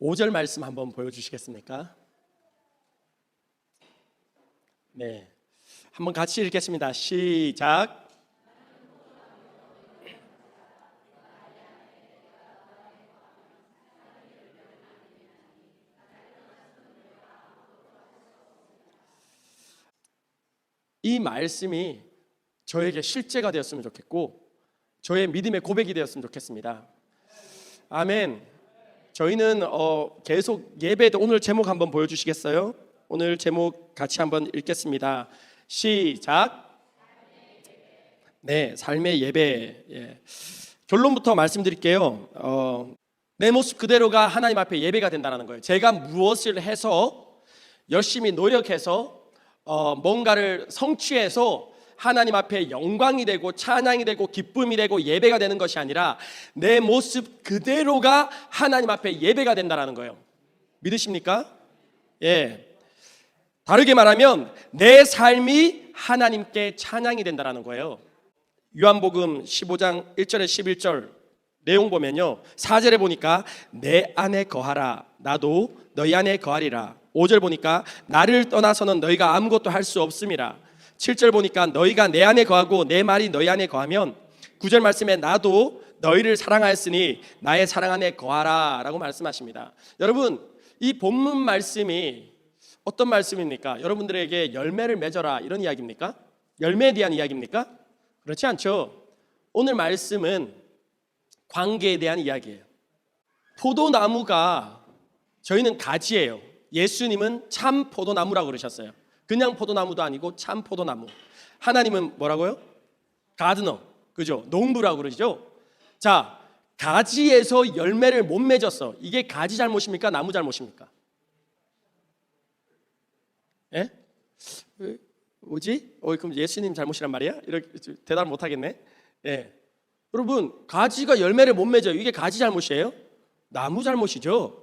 5절 말씀 한번 보여주시겠습니까? 네, 한번 같이 읽겠습니다. 시작. 이 말씀이 저에게 실제가 되었으면 좋겠고 저의 믿음의 고백이 되었으면 좋겠습니다. 아멘. 저희는 계속 예배도 오늘 제목 한번 보여주시겠어요? 오늘 제목 같이 한번 읽겠습니다. 시작. 네, 삶의 예배. 결론부터 말씀드릴게요. 내 모습 그대로가 하나님 앞에 예배가 된다는 거예요. 제가 무엇을 해서 열심히 노력해서 뭔가를 성취해서 하나님 앞에 영광이 되고 찬양이 되고 기쁨이 되고 예배가 되는 것이 아니라 내 모습 그대로가 하나님 앞에 예배가 된다는 거예요. 믿으십니까? 예. 다르게 말하면 내 삶이 하나님께 찬양이 된다는 거예요. 요한복음 15장 1절에 11절 내용 보면요, 4절에 보니까 내 안에 거하라 나도 너희 안에 거하리라. 5절 보니까 나를 떠나서는 너희가 아무것도 할 수 없음이라. 7절 보니까 너희가 내 안에 거하고 내 말이 너희 안에 거하면, 9절 말씀에 나도 너희를 사랑하였으니 나의 사랑 안에 거하라 라고 말씀하십니다. 여러분, 이 본문 말씀이 어떤 말씀입니까? 여러분들에게 열매를 맺어라 이런 이야기입니까? 열매에 대한 이야기입니까? 그렇지 않죠. 오늘 말씀은 관계에 대한 이야기예요. 포도나무가 저희는 가지예요. 예수님은 참 포도나무라고 그러셨어요. 그냥 포도나무도 아니고 참 포도나무. 하나님은 뭐라고요? 가드너, 그죠? 농부라고 그러죠. 자, 가지에서 열매를 못 맺었어. 이게 가지 잘못입니까? 나무 잘못입니까? 예? 뭐지? 그럼 예수님 잘못이란 말이야? 이렇게 대답을 못 하겠네. 예. 여러분, 가지가 열매를 못 맺어요. 이게 가지 잘못이에요? 나무 잘못이죠.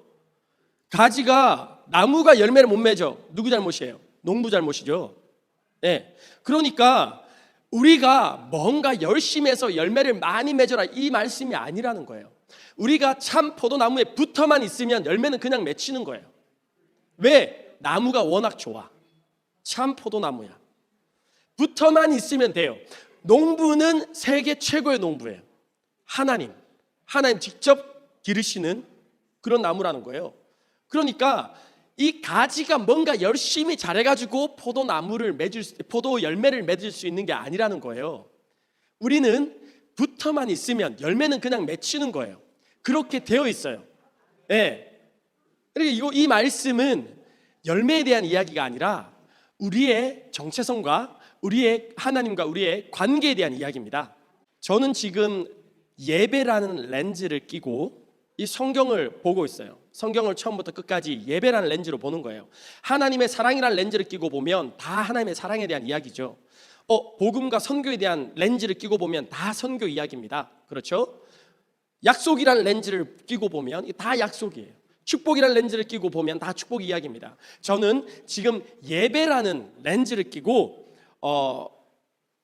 나무가 열매를 못 맺어. 누구 잘못이에요? 농부 잘못이죠. 예. 그러니까 우리가 뭔가 열심히 해서 열매를 많이 맺어라 이 말씀이 아니라는 거예요. 우리가 참 포도나무에 붙어만 있으면 열매는 그냥 맺히는 거예요. 왜? 나무가 워낙 좋아. 참 포도나무야. 붙어만 있으면 돼요. 농부는 세계 최고의 농부예요. 하나님 직접 기르시는 그런 나무라는 거예요. 그러니까 이 가지가 뭔가 열심히 잘해가지고 포도 열매를 맺을 수 있는 게 아니라는 거예요. 우리는 붙어만 있으면 열매는 그냥 맺히는 거예요. 그렇게 되어 있어요. 예. 그리고 이 말씀은 열매에 대한 이야기가 아니라 우리의 정체성과 우리의 하나님과 우리의 관계에 대한 이야기입니다. 저는 지금 예배라는 렌즈를 끼고 이 성경을 보고 있어요. 성경을 처음부터 끝까지 예배라는 렌즈로 보는 거예요. 하나님의 사랑이라는 렌즈를 끼고 보면 다 하나님의 사랑에 대한 이야기죠. 복음과 선교에 대한 렌즈를 끼고 보면 다 선교 이야기입니다. 그렇죠? 약속이라는 렌즈를 끼고 보면 다 약속이에요. 축복이라는 렌즈를 끼고 보면 다 축복 이야기입니다. 저는 지금 예배라는 렌즈를 끼고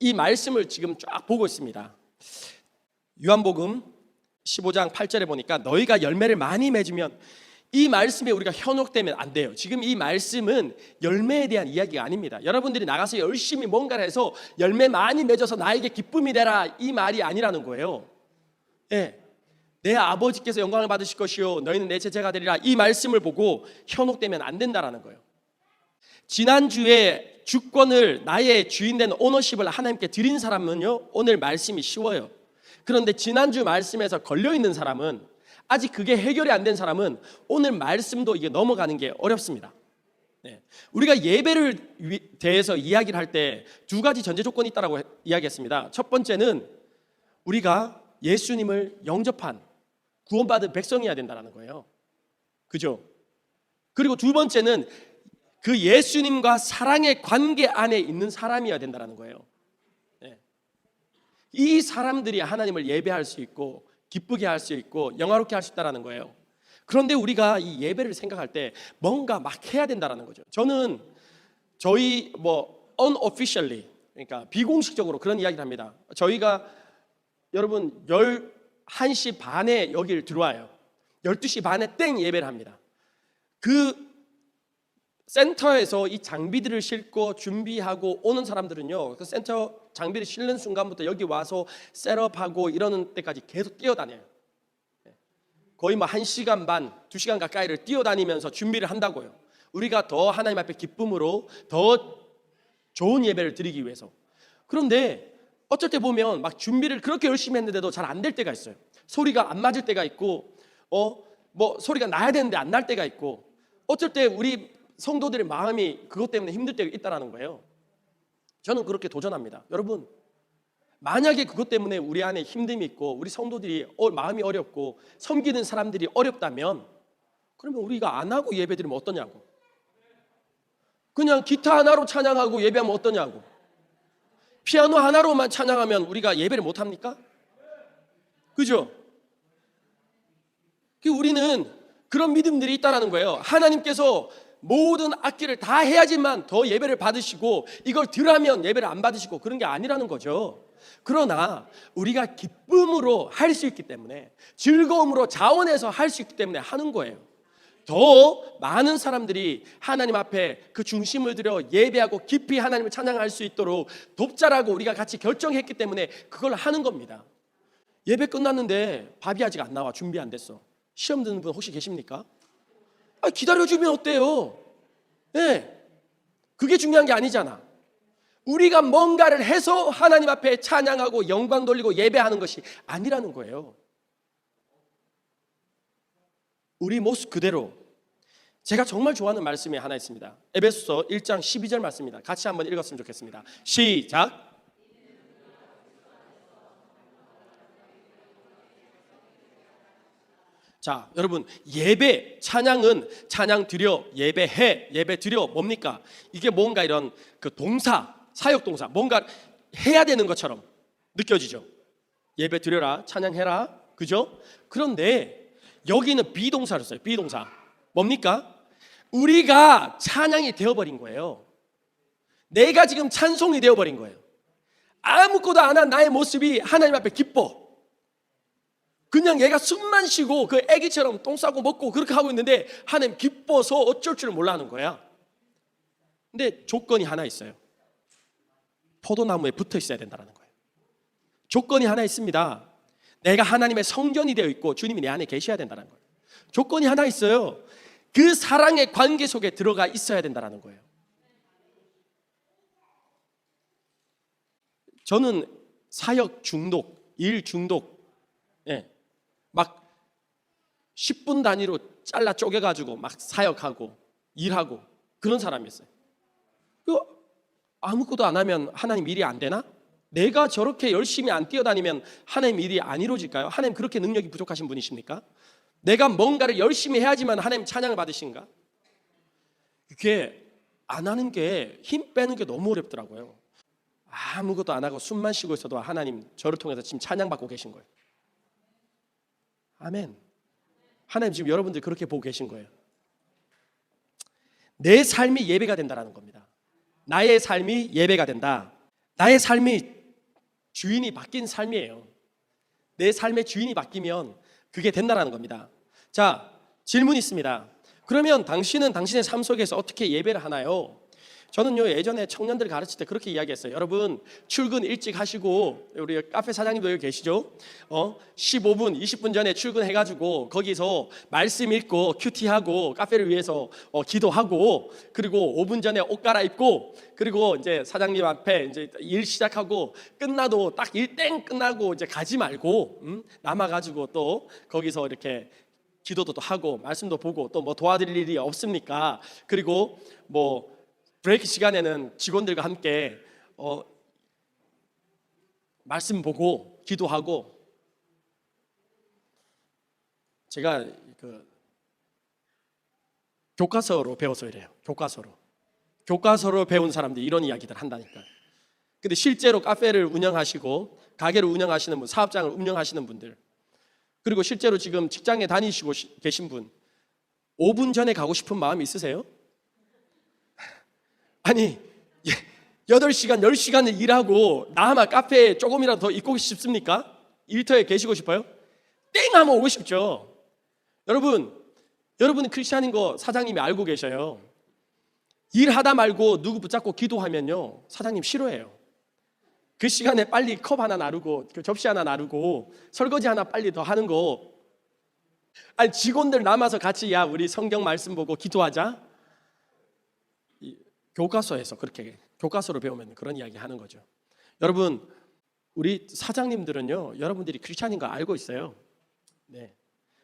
이 말씀을 지금 쫙 보고 있습니다. 요한복음 15장 8절에 보니까 너희가 열매를 많이 맺으면, 이 말씀에 우리가 현혹되면 안 돼요. 지금 이 말씀은 열매에 대한 이야기가 아닙니다. 여러분들이 나가서 열심히 뭔가를 해서 열매 많이 맺어서 나에게 기쁨이 되라 이 말이 아니라는 거예요. 예. 내 아버지께서 영광을 받으실 것이요 너희는 내 제자가 되리라 이 말씀을 보고 현혹되면 안 된다는 거예요. 지난주에 주권을 나의 주인된 오너십을 하나님께 드린 사람은요 오늘 말씀이 쉬워요. 그런데 지난주 말씀에서 걸려있는 사람은, 아직 그게 해결이 안 된 사람은 오늘 말씀도 이게 넘어가는 게 어렵습니다. 네. 우리가 예배를 대해서 이야기를 할 때 두 가지 전제 조건이 있다고 이야기했습니다. 첫 번째는 우리가 예수님을 영접한 구원받은 백성이어야 된다는 거예요. 그죠? 그리고 두 번째는 그 예수님과 사랑의 관계 안에 있는 사람이어야 된다는 거예요. 네. 이 사람들이 하나님을 예배할 수 있고 기쁘게 할 수 있고 영화롭게 할 수 있다는 거예요. 그런데 우리가 이 예배를 생각할 때 뭔가 막 해야 된다는 거죠. 저는 저희 unofficially, 그러니까 비공식적으로 그런 이야기를 합니다. 저희가 여러분 11시 반에 여기를 들어와요. 12시 반에 땡 예배를 합니다. 그 센터에서 이 장비들을 싣고 준비하고 오는 사람들은요, 그 센터 장비를 싣는 순간부터 여기 와서 셋업하고 이러는 때까지 계속 뛰어다녀요. 거의 뭐 1시간 반, 2시간 가까이를 뛰어다니면서 준비를 한다고요. 우리가 더 하나님 앞에 기쁨으로 더 좋은 예배를 드리기 위해서. 그런데 어쩔 때 보면 막 준비를 그렇게 열심히 했는데도 잘 안 될 때가 있어요. 소리가 안 맞을 때가 있고, 뭐 소리가 나야 되는데 안 날 때가 있고, 어쩔 때 우리 성도들의 마음이 그것 때문에 힘들 때가 있다라는 거예요. 저는 그렇게 도전합니다. 여러분, 만약에 그것 때문에 우리 안에 힘듦이 있고 우리 성도들이 마음이 어렵고 섬기는 사람들이 어렵다면, 그러면 우리가 안 하고 예배드리면 어떠냐고. 그냥 기타 하나로 찬양하고 예배하면 어떠냐고. 피아노 하나로만 찬양하면 우리가 예배를 못 합니까? 그죠? 우리는 그런 믿음들이 있다라는 거예요. 하나님께서 모든 악기를 다 해야지만 더 예배를 받으시고, 이걸 덜하면 예배를 안 받으시고, 그런 게 아니라는 거죠. 그러나 우리가 기쁨으로 할 수 있기 때문에, 즐거움으로 자원해서 할 수 있기 때문에 하는 거예요. 더 많은 사람들이 하나님 앞에 그 중심을 들여 예배하고 깊이 하나님을 찬양할 수 있도록 돕자라고 우리가 같이 결정했기 때문에 그걸 하는 겁니다. 예배 끝났는데 밥이 아직 안 나와, 준비 안 됐어. 시험 드는 분 혹시 계십니까? 기다려주면 어때요? 네, 그게 중요한 게 아니잖아. 우리가 뭔가를 해서 하나님 앞에 찬양하고 영광 돌리고 예배하는 것이 아니라는 거예요. 우리 모습 그대로. 제가 정말 좋아하는 말씀이 하나 있습니다. 에베소서 1장 12절 말씀입니다. 같이 한번 읽었으면 좋겠습니다. 시작. 자, 여러분, 예배, 찬양은 찬양 드려, 예배해, 예배 드려, 뭡니까? 이게 뭔가 이런 그 동사, 사역 동사, 뭔가 해야 되는 것처럼 느껴지죠. 예배 드려라, 찬양해라, 그죠? 그런데 여기는 비동사를 써요. 비동사. 뭡니까? 우리가 찬양이 되어버린 거예요. 내가 지금 찬송이 되어버린 거예요. 아무것도 안 한 나의 모습이 하나님 앞에 기뻐. 그냥 얘가 숨만 쉬고 그 애기처럼 똥 싸고 먹고 그렇게 하고 있는데 하나님 기뻐서 어쩔 줄 몰라 하는 거야. 근데 조건이 하나 있어요. 포도나무에 붙어 있어야 된다는 거예요. 조건이 하나 있습니다. 내가 하나님의 성전이 되어 있고 주님이 내 안에 계셔야 된다는 거예요. 조건이 하나 있어요. 그 사랑의 관계 속에 들어가 있어야 된다는 거예요. 저는 사역 중독, 일 중독, 막 10분 단위로 잘라 쪼개가지고 막 사역하고 일하고 그런 사람이었어요. 아무것도 안 하면 하나님 일이 안 되나? 내가 저렇게 열심히 안 뛰어다니면 하나님 일이 안 이루어질까요? 하나님 그렇게 능력이 부족하신 분이십니까? 내가 뭔가를 열심히 해야지만 하나님 찬양을 받으신가? 이게 안 하는 게, 힘 빼는 게 너무 어렵더라고요. 아무것도 안 하고 숨만 쉬고 있어도 하나님 저를 통해서 지금 찬양받고 계신 거예요. 아멘. 하나님 지금 여러분들 그렇게 보고 계신 거예요. 내 삶이 예배가 된다는 겁니다. 나의 삶이 예배가 된다. 나의 삶이 주인이 바뀐 삶이에요. 내 삶의 주인이 바뀌면 그게 된다는 겁니다. 자, 질문이 있습니다. 그러면 당신은 당신의 삶 속에서 어떻게 예배를 하나요? 저는요, 예전에 청년들 가르칠 때 그렇게 이야기했어요. 여러분, 출근 일찍 하시고, 우리 카페 사장님도 여기 계시죠? 15분, 20분 전에 출근해가지고 거기서 말씀 읽고 큐티하고 카페를 위해서 기도하고, 그리고 5분 전에 옷 갈아입고, 그리고 이제 사장님 앞에 이제 일 시작하고, 끝나도 딱 일 땡 끝나고 이제 가지 말고 남아가지고 또 거기서 이렇게 기도도 하고 말씀도 보고 또 뭐 도와드릴 일이 없습니까? 그리고 뭐 브레이크 시간에는 직원들과 함께 말씀 보고 기도하고. 제가 그 교과서로 배워서 이래요. 교과서로 배운 사람들이 이런 이야기들 한다니까. 근데 실제로 카페를 운영하시고 가게를 운영하시는 분, 사업장을 운영하시는 분들, 그리고 실제로 지금 직장에 다니시고 계신 분, 5분 전에 가고 싶은 마음이 있으세요? 아니 8시간, 10시간을 일하고 나아마 카페에 조금이라도 더 있고 싶습니까? 일터에 계시고 싶어요? 땡 하면 오고 싶죠. 여러분, 여러분은 크리스찬인 거 사장님이 알고 계셔요. 일하다 말고 누구 붙잡고 기도하면요, 사장님 싫어해요. 그 시간에 빨리 컵 하나 나르고 그 접시 하나 나르고 설거지 하나 빨리 더 하는 거. 아니, 직원들 남아서 같이 야 우리 성경 말씀 보고 기도하자. 교과서에서 그렇게 교과서로 배우면 그런 이야기 하는 거죠. 여러분, 우리 사장님들은요, 여러분들이 크리스찬인 거 알고 있어요. 네.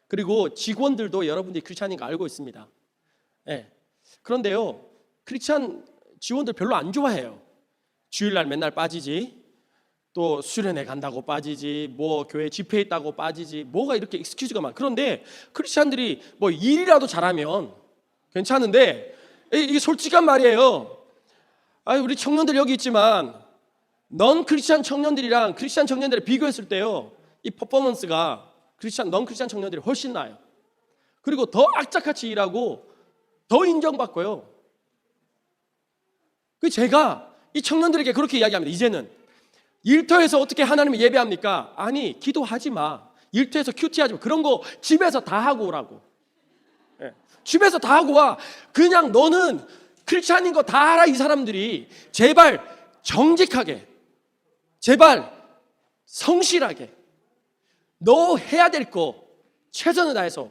그리고 직원들도 여러분들이 크리스찬인 거 알고 있습니다. 네. 그런데요, 크리스찬 직원들 별로 안 좋아해요. 주일날 맨날 빠지지, 또 수련회 간다고 빠지지, 뭐 교회 집회 있다고 빠지지, 뭐가 이렇게 익스큐즈가 많아. 그런데 크리스찬들이 뭐 일이라도 잘하면 괜찮은데, 이게 솔직한 말이에요. 우리 청년들 여기 있지만 넌 크리스찬 청년들이랑 크리스찬 청년들을 비교했을 때요, 이 퍼포먼스가 넌 크리스찬 청년들이 훨씬 나아요. 그리고 더 악착같이 일하고 더 인정받고요. 제가 이 청년들에게 그렇게 이야기합니다. 이제는 일터에서 어떻게 하나님을 예배합니까? 아니, 기도하지 마. 일터에서 큐티하지 마. 그런 거 집에서 다 하고 오라고. 네. 집에서 다 하고 와. 그냥 너는 크리스찬인 거 다 알아. 이 사람들이 제발 정직하게, 제발 성실하게 너 해야 될 거 최선을 다해서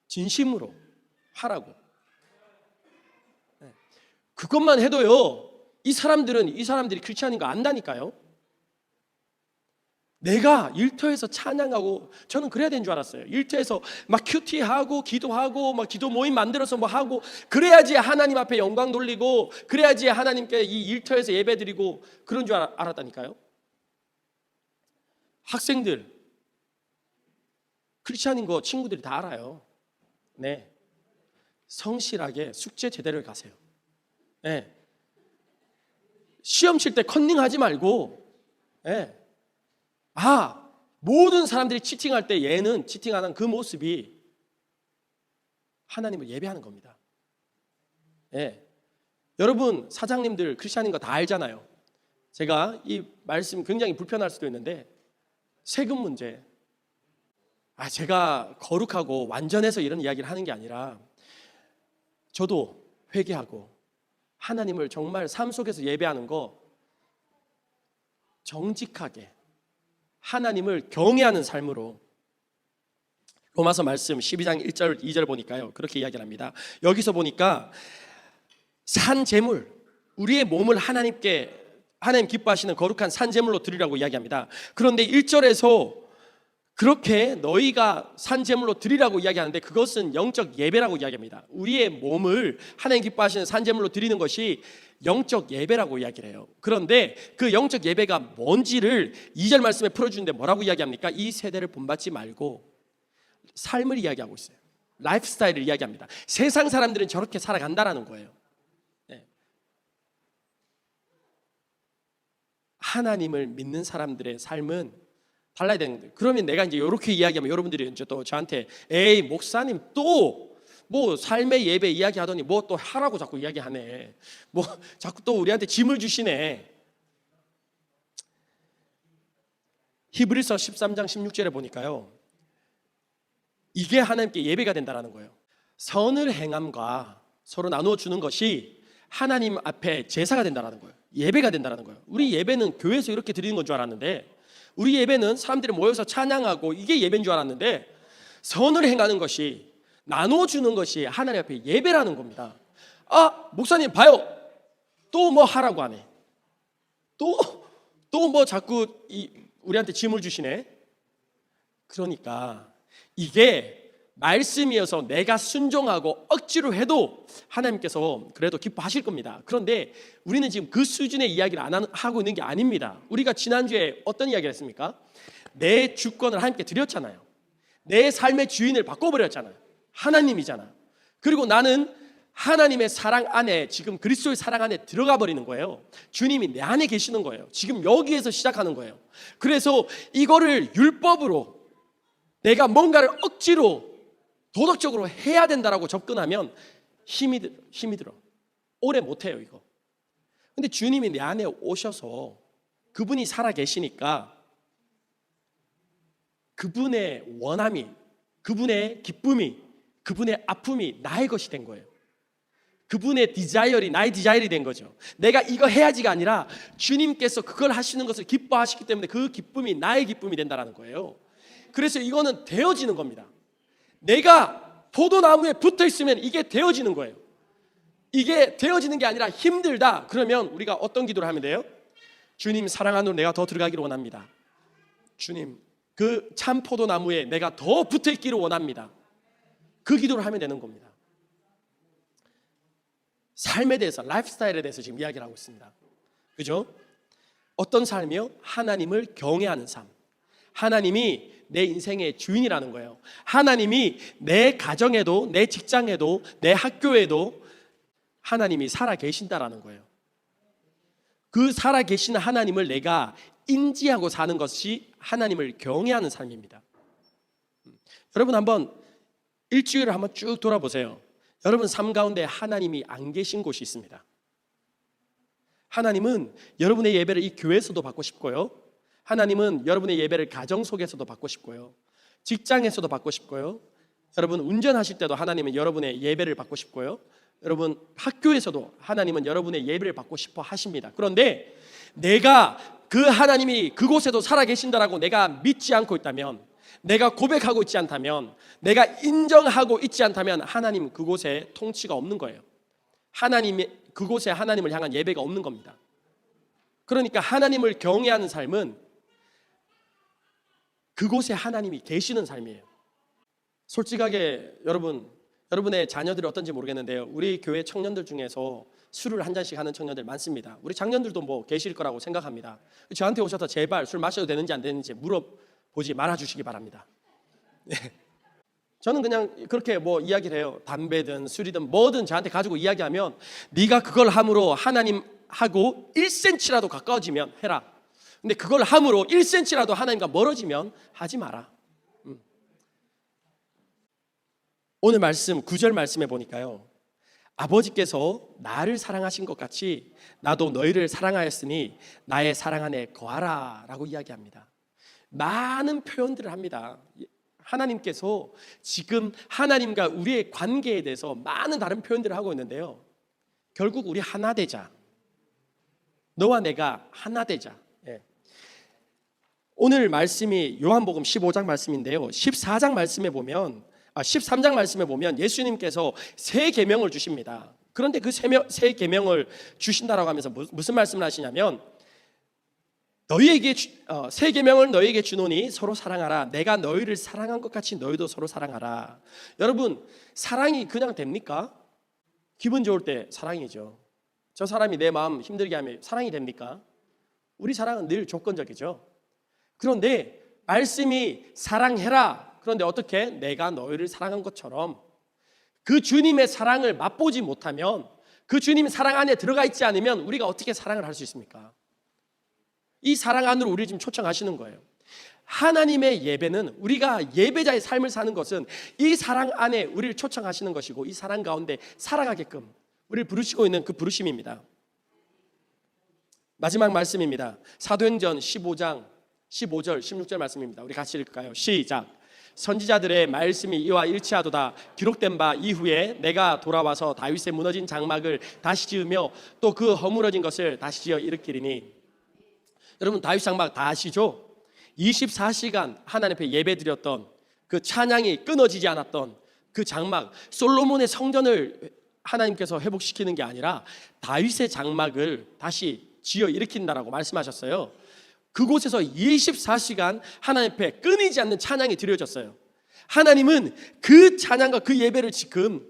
진심으로 하라고. 그것만 해도요, 이 사람들이 크리스찬인 거 안다니까요. 내가 일터에서 찬양하고, 저는 그래야 되는 줄 알았어요. 일터에서 막 큐티하고 기도하고 막 기도 모임 만들어서 뭐 하고, 그래야지 하나님 앞에 영광 돌리고, 그래야지 하나님께 이 일터에서 예배드리고, 그런 줄 알았다니까요. 학생들 크리스찬인 거 친구들이 다 알아요. 네, 성실하게 숙제 제대로 가세요. 네. 시험 칠 때 컨닝하지 말고, 네. 모든 사람들이 치팅할 때 얘는 치팅하는 그 모습이 하나님을 예배하는 겁니다. 네. 여러분, 사장님들 크리스찬인 거 다 알잖아요. 제가 이 말씀 굉장히 불편할 수도 있는데, 세금 문제, 제가 거룩하고 완전해서 이런 이야기를 하는 게 아니라, 저도 회개하고 하나님을 정말 삶 속에서 예배하는 거, 정직하게 하나님을 경외하는 삶으로, 로마서 말씀 12장 1절 2절 보니까요, 그렇게 이야기를 합니다. 여기서 보니까 산 제물, 우리의 몸을 하나님 기뻐하시는 거룩한 산 제물로 드리라고 이야기합니다. 그런데 1절에서 그렇게 너희가 산 제물로 드리라고 이야기하는데, 그것은 영적 예배라고 이야기합니다. 우리의 몸을 하나님 기뻐하시는 산 제물로 드리는 것이 영적 예배라고 이야기를 해요. 그런데 그 영적 예배가 뭔지를 2절 말씀에 풀어주는데 뭐라고 이야기합니까? 이 세대를 본받지 말고 삶을 이야기하고 있어요. 라이프 스타일을 이야기합니다. 세상 사람들은 저렇게 살아간다라는 거예요. 네. 하나님을 믿는 사람들의 삶은 달라야 되는데, 그러면 내가 이제 이렇게 이야기하면 여러분들이 이제 또 저한테 에이 목사님 또 뭐 삶의 예배 이야기하더니 뭐 또 하라고 자꾸 이야기하네, 뭐 자꾸 또 우리한테 짐을 주시네. 히브리서 13장 16절에 보니까요, 이게 하나님께 예배가 된다라는 거예요. 선을 행함과 서로 나누어 주는 것이 하나님 앞에 제사가 된다라는 거예요. 예배가 된다라는 거예요. 우리 예배는 교회에서 이렇게 드리는 건 줄 알았는데, 우리 예배는 사람들이 모여서 찬양하고 이게 예배인 줄 알았는데, 선을 행하는 것이, 나눠주는 것이 하나님 앞에 예배라는 겁니다. 목사님 봐요, 또 뭐 하라고 하네, 또 뭐 자꾸 우리한테 짐을 주시네. 그러니까 이게 말씀이어서 내가 순종하고 억지로 해도 하나님께서 그래도 기뻐하실 겁니다. 그런데 우리는 지금 그 수준의 이야기를 안 하고 있는 게 아닙니다. 우리가 지난주에 어떤 이야기를 했습니까? 내 주권을 하나님께 드렸잖아요. 내 삶의 주인을 바꿔버렸잖아요. 하나님이잖아. 그리고 나는 하나님의 사랑 안에, 지금 그리스도의 사랑 안에 들어가 버리는 거예요. 주님이 내 안에 계시는 거예요. 지금 여기에서 시작하는 거예요. 그래서 이거를 율법으로 내가 뭔가를 억지로 도덕적으로 해야 된다라고 접근하면 힘이 들어. 오래 못해요 이거. 근데 주님이 내 안에 오셔서 그분이 살아 계시니까 그분의 원함이, 그분의 기쁨이, 그분의 아픔이 나의 것이 된 거예요. 그분의 디자이어리 나의 디자이어리 된 거죠. 내가 이거 해야지가 아니라 주님께서 그걸 하시는 것을 기뻐하시기 때문에 그 기쁨이 나의 기쁨이 된다는 거예요. 그래서 이거는 되어지는 겁니다. 내가 포도나무에 붙어 있으면 이게 되어지는 거예요. 이게 되어지는 게 아니라 힘들다 그러면 우리가 어떤 기도를 하면 돼요? 주님, 사랑 안으로 내가 더 들어가기를 원합니다. 주님, 그 참 포도나무에 내가 더 붙어 있기를 원합니다. 그 기도를 하면 되는 겁니다. 삶에 대해서, 라이프 스타일에 대해서 지금 이야기를 하고 있습니다. 그죠? 어떤 삶이요? 하나님을 경외하는 삶. 하나님이 내 인생의 주인이라는 거예요. 하나님이 내 가정에도, 내 직장에도, 내 학교에도 하나님이 살아 계신다라는 거예요. 그 살아 계시는 하나님을 내가 인지하고 사는 것이 하나님을 경외하는 삶입니다. 여러분 한번 일주일을 한번 쭉 돌아보세요. 여러분 삶 가운데 하나님이 안 계신 곳이 있습니다. 하나님은 여러분의 예배를 이 교회에서도 받고 싶고요. 하나님은 여러분의 예배를 가정 속에서도 받고 싶고요. 직장에서도 받고 싶고요. 여러분 운전하실 때도 하나님은 여러분의 예배를 받고 싶고요. 여러분 학교에서도 하나님은 여러분의 예배를 받고 싶어 하십니다. 그런데 내가 그 하나님이 그곳에도 살아계신다라고 내가 믿지 않고 있다면, 내가 고백하고 있지 않다면, 내가 인정하고 있지 않다면 하나님 그곳에 통치가 없는 거예요. 하나님이 그곳에 하나님을 향한 예배가 없는 겁니다. 그러니까 하나님을 경외하는 삶은 그곳에 하나님이 계시는 삶이에요. 솔직하게 여러분의 자녀들이 어떤지 모르겠는데요. 우리 교회 청년들 중에서 술을 한 잔씩 하는 청년들 많습니다. 우리 장년들도 뭐 계실 거라고 생각합니다. 저한테 오셔서 제발 술 마셔도 되는지 안 되는지 물어보지 말아주시기 바랍니다. 네. 저는 그냥 그렇게 뭐 이야기를 해요. 담배든 술이든 뭐든 저한테 가지고 이야기하면 네가 그걸 함으로 하나님하고 1cm라도 가까워지면 해라. 근데 그걸 함으로 1cm라도 하나님과 멀어지면 하지 마라. 오늘 말씀 9절 말씀에 보니까요, 아버지께서 나를 사랑하신 것 같이 나도 너희를 사랑하였으니 나의 사랑 안에 거하라 라고 이야기합니다. 많은 표현들을 합니다. 하나님께서 지금 하나님과 우리의 관계에 대해서 많은 다른 표현들을 하고 있는데요, 결국 우리 하나 되자, 너와 내가 하나 되자. 오늘 말씀이 요한복음 15장 말씀인데요, 13장 말씀에 보면 예수님께서 세 계명을 주십니다. 그런데 그 세 계명을 주신다라고 하면서 무슨 말씀을 하시냐면, 너희에게 세 계명을 너희에게 주노니 서로 사랑하라. 내가 너희를 사랑한 것 같이 너희도 서로 사랑하라. 여러분, 사랑이 그냥 됩니까? 기분 좋을 때 사랑이죠. 저 사람이 내 마음 힘들게 하면 사랑이 됩니까? 우리 사랑은 늘 조건적이죠. 그런데 말씀이 사랑해라. 그런데 어떻게? 내가 너희를 사랑한 것처럼. 그 주님의 사랑을 맛보지 못하면, 그 주님 사랑 안에 들어가 있지 않으면 우리가 어떻게 사랑을 할 수 있습니까? 이 사랑 안으로 우리를 지금 초청하시는 거예요. 하나님의 예배는, 우리가 예배자의 삶을 사는 것은 이 사랑 안에 우리를 초청하시는 것이고, 이 사랑 가운데 살아가게끔 우리를 부르시고 있는 그 부르심입니다. 마지막 말씀입니다. 사도행전 15장 15절 16절 말씀입니다. 우리 같이 읽을까요? 시작. 선지자들의 말씀이 이와 일치하도다. 기록된 바 이후에 내가 돌아와서 다윗의 무너진 장막을 다시 지으며 또 그 허물어진 것을 다시 지어 일으키리니. 여러분, 다윗 장막 다 아시죠? 24시간 하나님 앞에 예배드렸던 그 찬양이 끊어지지 않았던 그 장막, 솔로몬의 성전을 하나님께서 회복시키는 게 아니라 다윗의 장막을 다시 지어 일으킨다라고 말씀하셨어요. 그곳에서 24시간 하나님 앞에 끊이지 않는 찬양이 드려졌어요. 하나님은 그 찬양과 그 예배를 지금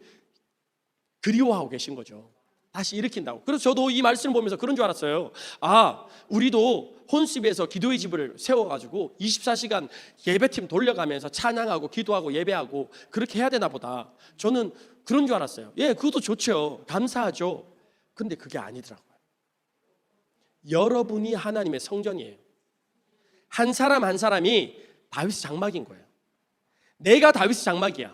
그리워하고 계신 거죠. 다시 일으킨다고. 그래서 저도 이 말씀을 보면서 그런 줄 알았어요. 우리도 혼수비에서 기도의 집을 세워가지고 24시간 예배팀 돌려가면서 찬양하고 기도하고 예배하고 그렇게 해야 되나 보다. 저는 그런 줄 알았어요. 그것도 좋죠. 감사하죠. 근데 그게 아니더라고요. 여러분이 하나님의 성전이에요. 한 사람 한 사람이 다윗의 장막인 거예요. 내가 다윗의 장막이야.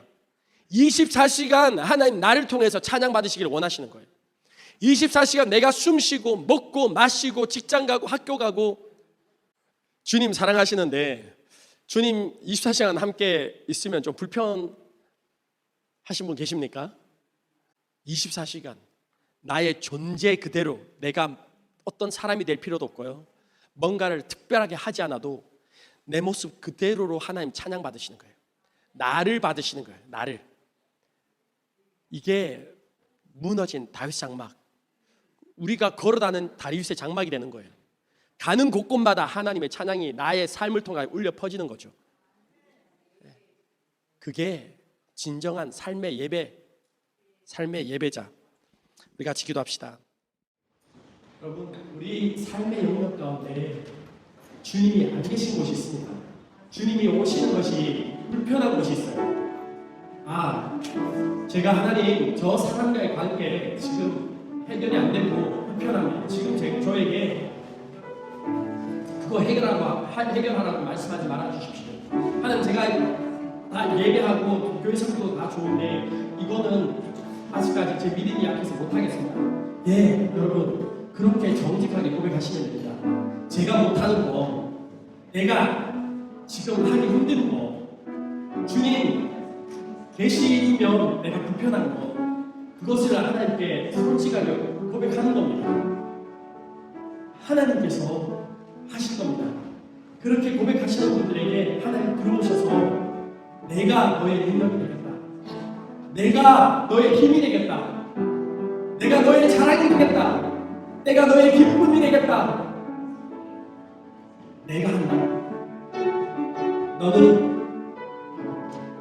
24시간 하나님 나를 통해서 찬양 받으시기를 원하시는 거예요. 24시간 내가 숨 쉬고 먹고 마시고 직장 가고 학교 가고 주님 사랑하시는데 주님 24시간 함께 있으면 좀 불편하신 분 계십니까? 24시간 나의 존재 그대로, 내가 어떤 사람이 될 필요도 없고요, 뭔가를 특별하게 하지 않아도 내 모습 그대로로 하나님 찬양 받으시는 거예요. 나를 받으시는 거예요. 나를. 이게 무너진 다윗 장막, 우리가 걸어가는 다윗의 장막이 되는 거예요. 가는 곳곳마다 하나님의 찬양이 나의 삶을 통해 울려 퍼지는 거죠. 그게 진정한 삶의 예배, 삶의 예배자. 우리 같이 기도합시다. 여러분, 우리 삶의 영역 가운데 주님이 안 계신 곳이 있습니다. 주님이 오시는 것이 불편한 곳이 있어요. 제가 하나님, 저 사람과의 관계 지금 해결이 안 되고 불편합니다. 지금 저에게 그거 해결하라고 말씀하지 말아주십시오. 하나님, 제가 다 예배하고 교회 성도 다 좋은데 이거는 아직까지 제 믿음이 약해서 못하겠습니다. 예, 여러분, 그렇게 정직하게 고백하시면 됩니다. 제가 못하는 거, 내가 지금 하기 힘든 거, 주님 계시면 내가 불편한 거, 그것을 하나님께 솔직하게 고백하는 겁니다. 하나님께서 하실 겁니다. 그렇게 고백하시는 분들에게 하나님 들어오셔서 내가 너의 능력이 되겠다, 내가 너의 힘이 되겠다, 내가 너의 자랑이 되겠다, 내가 너의 기쁨이 되겠다, 내가 한다. 너는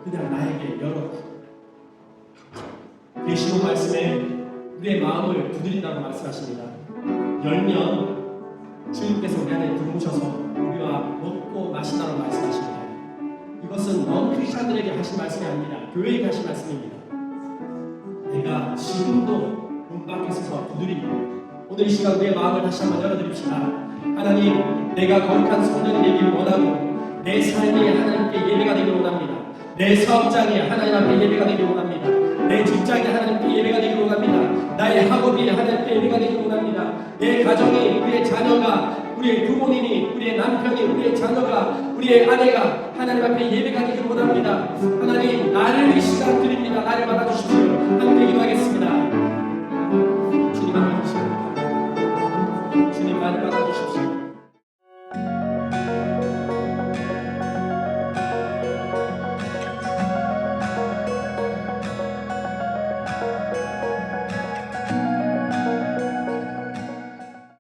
그냥 나에게 열어. 계시록 말씀에 우리의 마음을 두드린다고 말씀하십니다. 열면 주님께서 우리 안에 들어오셔서 우리와 먹고 마신다고 말씀하십니다. 이것은 크리스찬들에게 하신 말씀이 아닙니다. 교회에게 하신 말씀입니다. 내가 지금도 문 밖에 서서 두드립니다. 오늘 이 시간 우리의 마음을 다시 한번 열어드립시다. 하나님, 내가 거룩한 성전이 되기를 원하고 내 삶이 하나님께 예배가 되기를 원합니다. 내 사업장이 하나님 앞에 예배가 되기를 원합니다. 내 직장이 하나님께 예배가 되기를 원합니다. 나의 학업이 하나님께 예배가 되기를 원합니다. 내 가정이, 우리의 자녀가, 우리의 부모님이, 우리의 남편이, 우리의 자녀가, 우리의 아내가 하나님 앞에 예배가 되기를 원합니다. 하나님, 나를 이 시간 드립니다. 나를 받아주십시오. 함께 기도하겠습니다. 주님 받아주십시오. 주님 나를 받아주십시오.